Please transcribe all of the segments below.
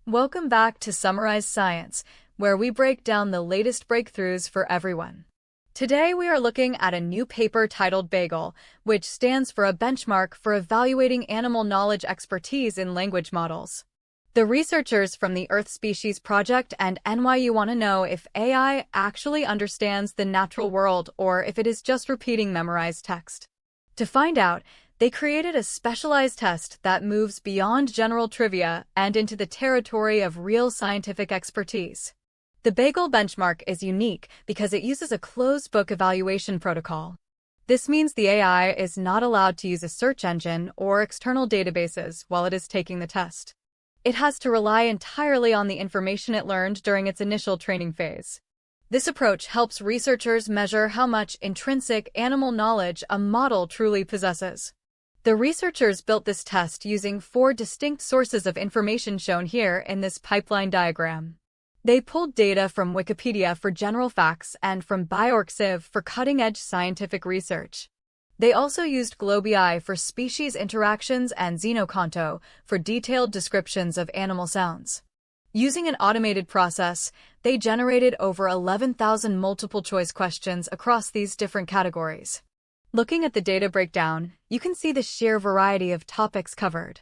Welcome back to Summarize Science, where we break down the latest breakthroughs for everyone. Today we are looking at a new paper titled BAGEL, which stands for a benchmark for evaluating animal knowledge expertise in language models. The researchers from the Earth Species Project and NYU want to know if AI actually understands the natural world or if it is just repeating memorized text. To find out, they created a specialized test that moves beyond general trivia and into the territory of real scientific expertise. The BAGEL benchmark is unique because it uses a closed-book evaluation protocol. This means the AI is not allowed to use a search engine or external databases while it is taking the test. It has to rely entirely on the information it learned during its initial training phase. This approach helps researchers measure how much intrinsic animal knowledge a model truly possesses. The researchers built this test using 4 distinct sources of information shown here in this pipeline diagram. They pulled data from Wikipedia for general facts and from bioRxiv for cutting-edge scientific research. They also used GlobeAI for species interactions and Xenoconto for detailed descriptions of animal sounds. Using an automated process, they generated over 11,000 multiple-choice questions across these different categories. Looking at the data breakdown, you can see the sheer variety of topics covered.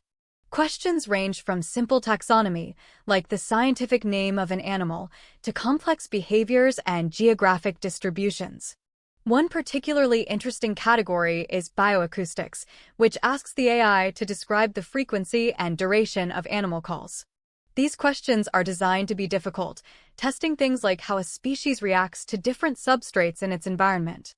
Questions range from simple taxonomy, like the scientific name of an animal, to complex behaviors and geographic distributions. One particularly interesting category is bioacoustics, which asks the AI to describe the frequency and duration of animal calls. These questions are designed to be difficult, testing things like how a species reacts to different substrates in its environment.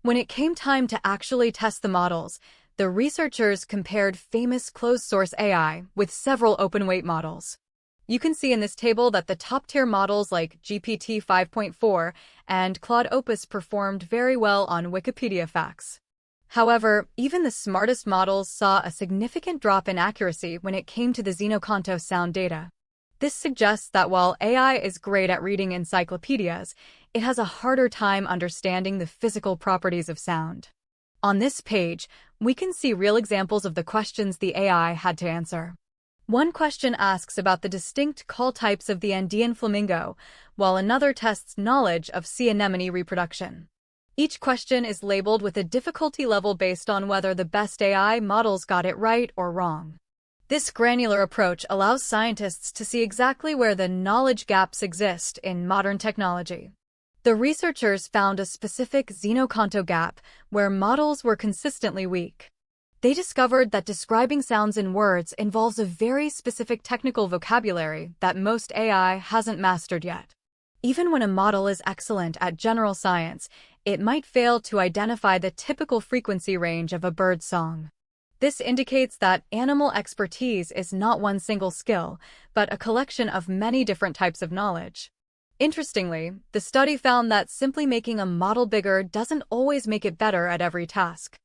When it came time to actually test the models, the researchers compared famous closed-source AI with several open-weight models. You can see in this table that the top-tier models like GPT 5.4 and Claude Opus performed very well on Wikipedia facts. However, even the smartest models saw a significant drop in accuracy when it came to the Xenoconto sound data. This suggests that while AI is great at reading encyclopedias, it has a harder time understanding the physical properties of sound. On this page, we can see real examples of the questions the AI had to answer. One question asks about the distinct call types of the Andean flamingo, while another tests knowledge of sea anemone reproduction. Each question is labeled with a difficulty level based on whether the best AI models got it right or wrong. This granular approach allows scientists to see exactly where the knowledge gaps exist in modern technology. The researchers found a specific Xenoconto gap where models were consistently weak. They discovered that describing sounds in words involves a very specific technical vocabulary that most AI hasn't mastered yet. Even when a model is excellent at general science, it might fail to identify the typical frequency range of a bird's song. This indicates that animal expertise is not one single skill, but a collection of many different types of knowledge. Interestingly, the study found that simply making a model bigger doesn't always make it better at every task.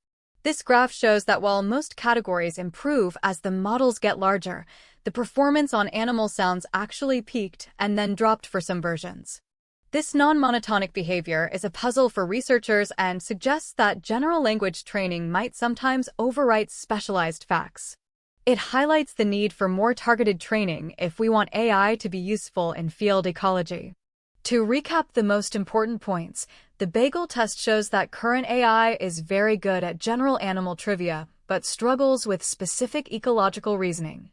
This graph shows that while most categories improve as the models get larger, the performance on animal sounds actually peaked and then dropped for some versions. This non-monotonic behavior is a puzzle for researchers and suggests that general language training might sometimes overwrite specialized facts. It highlights the need for more targeted training if we want AI to be useful in field ecology. To recap the most important points, the BAGEL test shows that current AI is very good at general animal trivia, but struggles with specific ecological reasoning.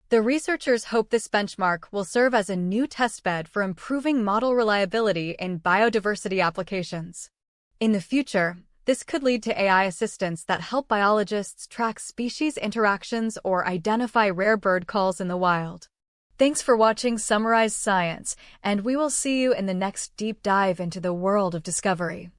The researchers hope this benchmark will serve as a new testbed for improving model reliability in biodiversity applications. In the future, this could lead to AI assistants that help biologists track species interactions or identify rare bird calls in the wild. Thanks for watching Summarize Science, and we will see you in the next deep dive into the world of discovery.